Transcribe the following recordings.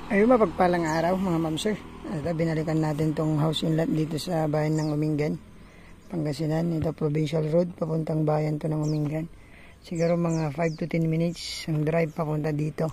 Ayun, mapagpalang araw mga ma'am sir. Ito, binalikan natin tong house inlet dito sa bayan ng Umingan, Pangasinan. Ito provincial road, papuntang bayan to ng Umingan. Siguro mga 5 to 10 minutes ang drive papunta dito.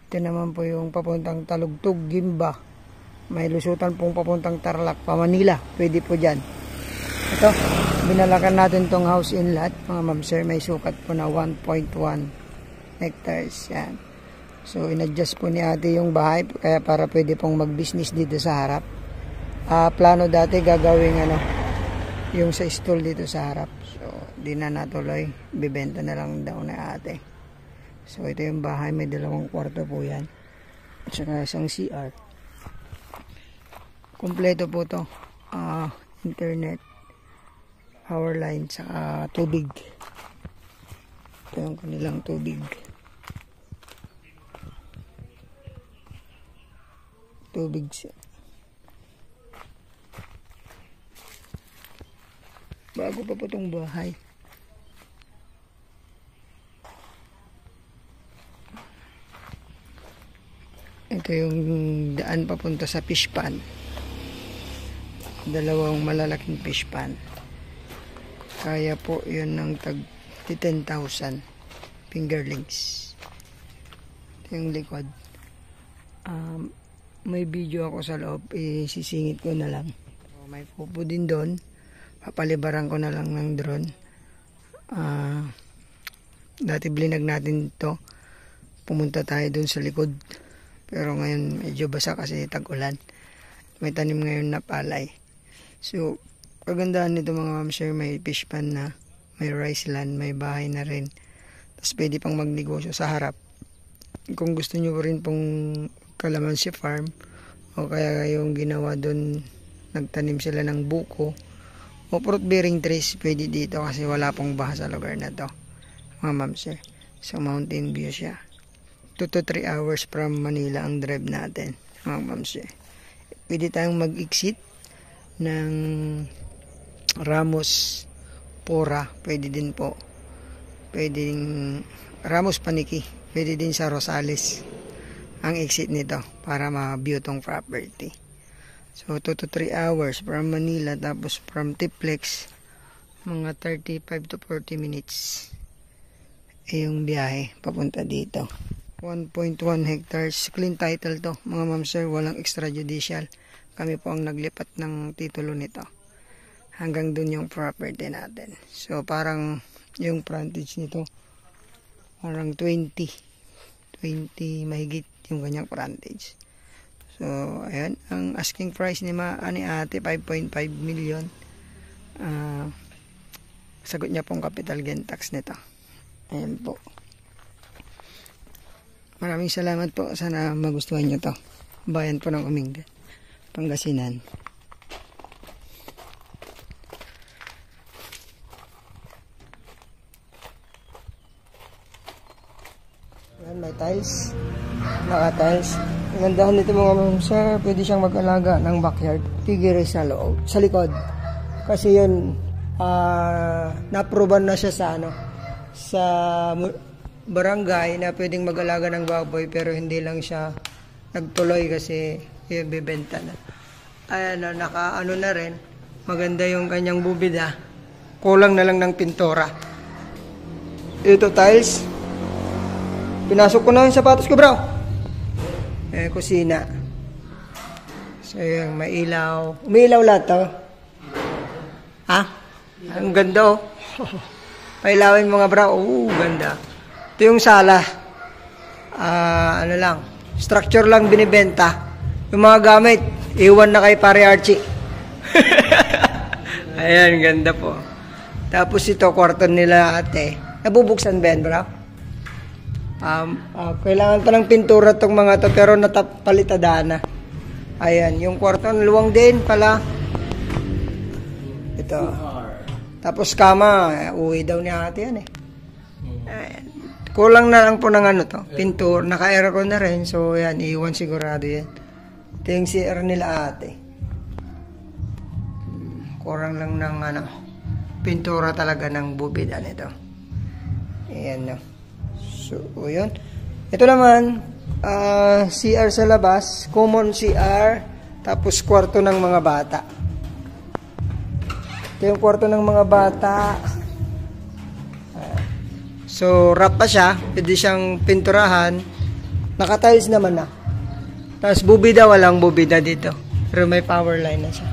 Ito naman po yung papuntang Talugtog, Gimba. May lusutan pong papuntang Tarlac, Manila. Pwede po dyan. Ito, binalakan natin tong house inlet mga ma'am sir. May sukat po na 1.1 hectares. Yan. So, in-adjust po ni ate yung bahay kaya para pwede pong mag-business dito sa harap. Plano dati gagawing yung sa stall dito sa harap. So, di na natuloy. Bibenta na lang daw na ate. So, ito yung bahay. May 2 kwarto po yan. At saka isang CR. Kompleto po to. Internet, power line, saka tubig. Ito yung kanilang tubig. Tubig siya. Bago pa po itong bahay. Ito yung daan papunta sa fish pan. 2 malalaking fish pan. Kaya po yun ng tag 10,000 fingerlings. Ito yung likod. May video ako sa loob, isisingit ko na lang. So, may pupo din doon. Papalibaran ko na lang ng drone. Dati blinag natin to. Pumunta tayo doon sa likod. Pero ngayon medyo basa kasi tag-ulan. May tanim ngayon na palay. So, kagandahan nito mga ma'am sir, may fish pan na, may rice land, may bahay na rin. Tapos pwede pang magnegosyo sa harap. Kung gusto nyo rin pong kalamansi farm o kaya yung ginawa doon, nagtanim sila ng buko o fruit bearing trees, pwede dito kasi wala pong baha sa lugar na to mga ma'am sir. So mountain view siya. 2 to 3 hours from Manila ang drive natin mga ma'am sir. Pwede tayong mag-exit ng Ramos Pora, pwede din po, pwedeng Ramos Paniki, pwede din sa Rosales ang exit nito para ma-view tong property. So 2 to 3 hours from Manila, tapos from Tiplex mga 35 to 40 minutes yung biyahe papunta dito. 1.1 hectares, clean title to mga ma'am sir, walang extrajudicial. Kami po ang naglipat ng titulo nito. Hanggang dun yung property natin. So parang yung frontage nito parang 20 mahigit yung kanyang frontage. So ayan, ang asking price ni ate 5.5 million. Sagot niya pong capital gain tax nito. Ayan po. Maraming salamat po, sana magustuhan nyo to. Bayan po ng Umingan, Pangasinan. Ayan, may tiles. Naka-tiles. Ang gandahan nito mga ma'am sir, pwede siyang mag-alaga ng backyard. Tigiri sa loob, sa likod. Kasi yun, na-approvean na siya sa barangay na pwedeng mag-alaga ng baboy, pero hindi lang siya nagtuloy kasi yung bibenta na. Ayan, naka-ano na rin. Maganda yung kanyang bubida. Kulang na lang ng pintura. Ito tiles. Pinasok ko na yung sapatos ko, bro. Kusina. So, yung may ilaw. Umiilaw lahat to. Ha? Ang ganda, oh. Pailawin mga bro. Ganda. Ito yung sala. Ano lang. Structure lang binibenta. Yung mga gamit, iwan na kay pare Archie. Ayan, ganda po. Tapos ito, kwarto nila ate. Nabubuksan ba yan, bro? Kailangan pa ng pintura tong mga to, pero natapalitada na. Ayan, yung kwarto luwang din pala. Ito. Tapos kama, uwi daw ni ate yan eh. Ayan. Kulang na lang po ng pintura. Naka-aircon na rin, so yan, iwan sigurado yan. Ito yung CR nila ate. Kurang lang ng pintura talaga ng bubida nito. Ayan no. So, yun. Ito naman, CR sa labas, common CR, tapos kwarto ng mga bata. Ito yung kwarto ng mga bata. So, wrap pa siya. Pwede siyang pinturahan. Naka-tiles naman na. Tapos, bubida, walang bubida dito. Pero may power line na siya.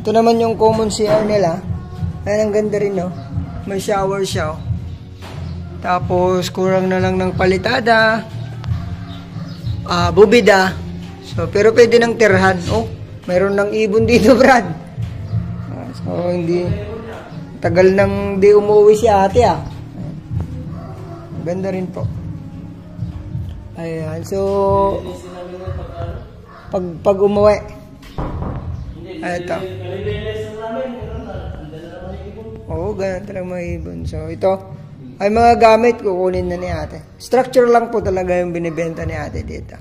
Ito naman yung common CR nila. Ayan, ang ganda rin, no? May shower siya, oh. Tapos, kurang na lang ng palitada. Bubida. So, pero pwede nang tirhan. Oh, mayroon ng ibon dito, Brad. So, hindi. Tagal nang di umuwi si ate, ah. Ganda rin po. Ayan. So, pag umuwi. Ito. Oo, ganun talagang mga ibon. So, ito ay mga gamit kukunin na ni ate. Structure lang po talaga yung binibenta ni ate dito.